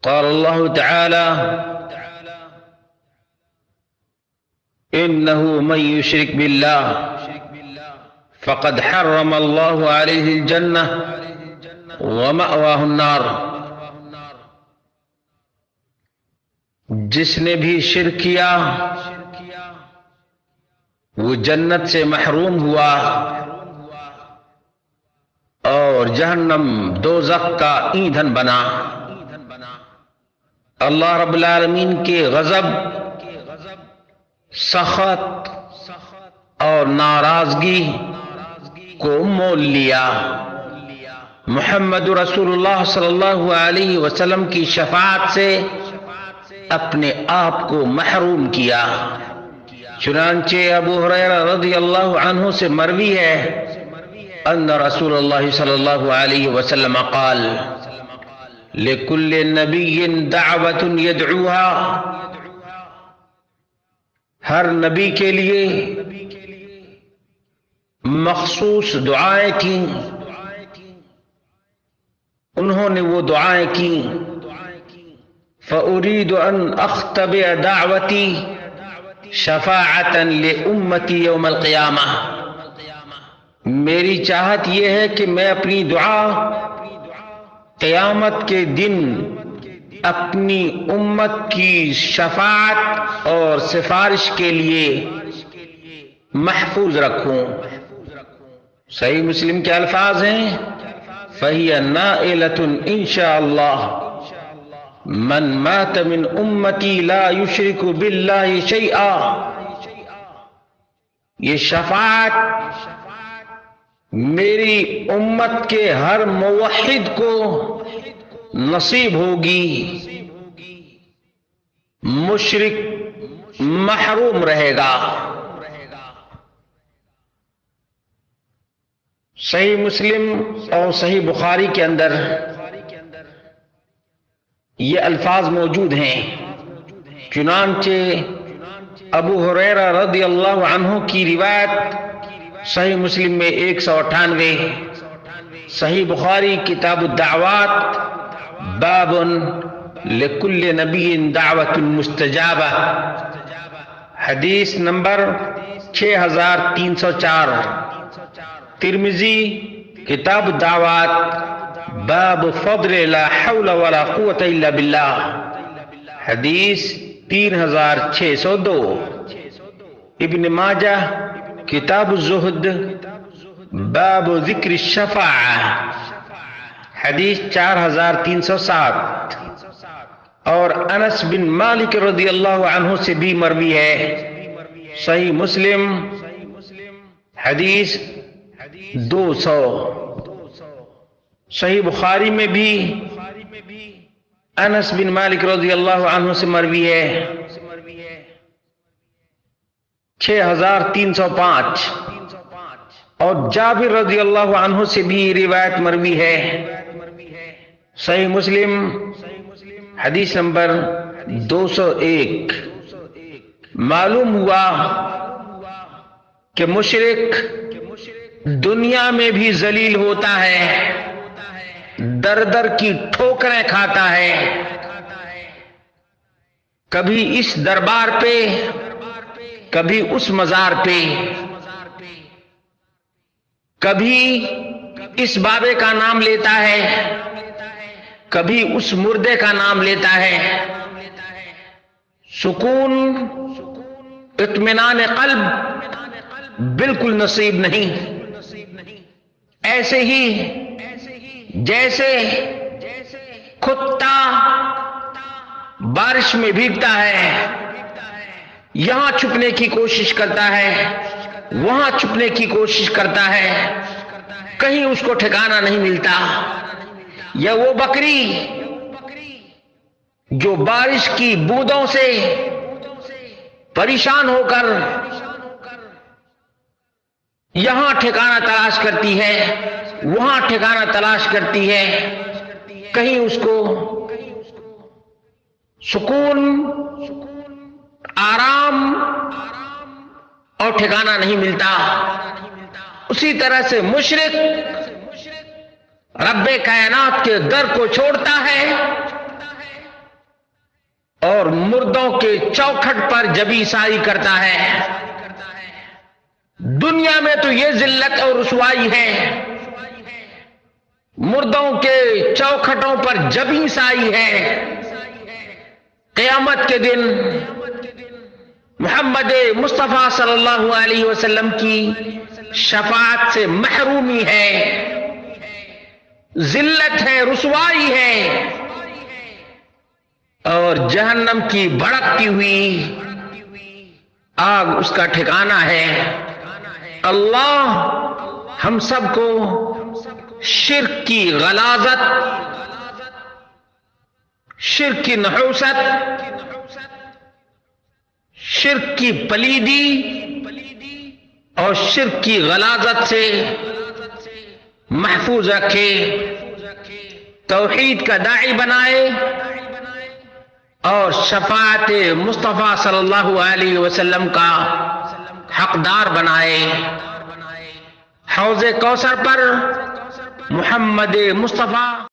قال الله تعالى: إنه من يشرك بالله فقد حرم الله عليه الجنة ومأواه النار۔ جس نے بھی شرک کیا وہ جنت سے محروم ہوا اور جہنم دوزخ کا ایندھن بنا۔ اللہ رب العالمین کے غضب، سخط اور ناراضگی کو مول لیا۔ محمد رسول اللہ صلی اللہ علیہ وسلم کی شفاعت سے اپنے آپ کو محروم کیا۔ چنانچہ ابو ہریرہ رضی اللہ عنہ سے مروی ہے ان رسول اللہ صلی اللہ علیہ وسلم قال: لکل نبی دعوت یدعوها، ہر نبی کے لیے مخصوص دعائیں تھیں، انہوں نے وہ دعائیں کی۔ فأريد أن أختبئ دعوتي شفاعة لأمتي يوم القيامة، میری چاہت یہ ہے کہ میں اپنی دعا قیامت کے دن اپنی امت کی شفاعت اور سفارش کے لیے محفوظ رکھوں۔ صحیح مسلم کے الفاظ ہیں: فَهِيَ نَائِلَةٌ إِن شاء اللَّهُ من مات من امتی لا یشرک باللہ شیئا۔ یہ شفاعت میری امت کے ہر موحد کو نصیب ہوگی، مشرک محروم رہے گا۔ صحیح مسلم اور صحیح بخاری کے اندر یہ الفاظ موجود ہیں۔ چنانچہ ابو ہریرہ رضی اللہ عنہ کی روایت صحیح مسلم میں 198، صحیح بخاری کتاب الدعوات باب لکل نبی دعوت مستجابہ، حدیث نمبر 6304۔ ترمذی کتاب الدعوات باب فضل لا حول ولا قوة الا باللہ، حدیث 3602۔ ابن ماجہ کتاب الزہد باب ذکر الشفاعہ، حدیث 4307۔ اور انس بن مالک رضی اللہ عنہ سے بھی مروی ہے، صحیح مسلم حدیث 200۔ صحیح بخاری میں بھی انس بن مالک رضی اللہ عنہ سے مروی ہے، 6305۔ اور جابر رضی اللہ عنہ سے بھی روایت مروی ہے، صحیح مسلم حدیث نمبر 201۔ معلوم ہوا کہ مشرک دنیا میں بھی ذلیل ہوتا ہے، در در کی ٹھوکریں کھاتا ہے، کبھی اس دربار پہ کبھی اس مزار پہ، کبھی اس بابے کا نام لیتا ہے کبھی اس مردے کا نام لیتا ہے۔ سکون، اطمینان قلب بالکل نصیب نہیں۔ ایسے ہی جیسے کتا بارش میں بھیگتا ہے، یہاں چھپنے کی کوشش کرتا ہے، وہاں چھپنے کی کوشش کرتا ہے، کہیں اس کو ٹھکانہ نہیں ملتا۔ یا وہ بکری جو بارش کی بوندوں سے پریشان ہو کر یہاں ٹھکانہ تلاش کرتی ہے، وہاں ٹھکانہ تلاش کرتی ہے، کہیں اس کو سکون، آرام اور ٹھکانہ نہیں ملتا۔ اسی طرح سے مشرک رب کائنات کے در کو چھوڑتا ہے مردوں کے چوکھٹ پر جبیں ساری کرتا ہے۔ دنیا میں تو یہ ذلت اور رسوائی ہے، مردوں کے چوکھٹوں پر جبیں ساری ہے۔ قیامت کے دن محمد مصطفیٰ صلی اللہ علیہ وسلم کی شفاعت سے محرومی ہے، ذلت ہے، رسوائی ہے، اور جہنم کی بھڑکتی ہوئی آگ اس کا ٹھکانہ ہے۔ اللہ ہم سب کو شرک کی غلاظت، شرک کی نحوست، شرک کی پلیدی اور شرک کی غلاظت سے محفوظ رکھے، توحید کا داعی بنائے اور شفاعت مصطفیٰ صلی اللہ علیہ وسلم کا حقدار بنائے۔ حوض کوثر پر محمد مصطفیٰ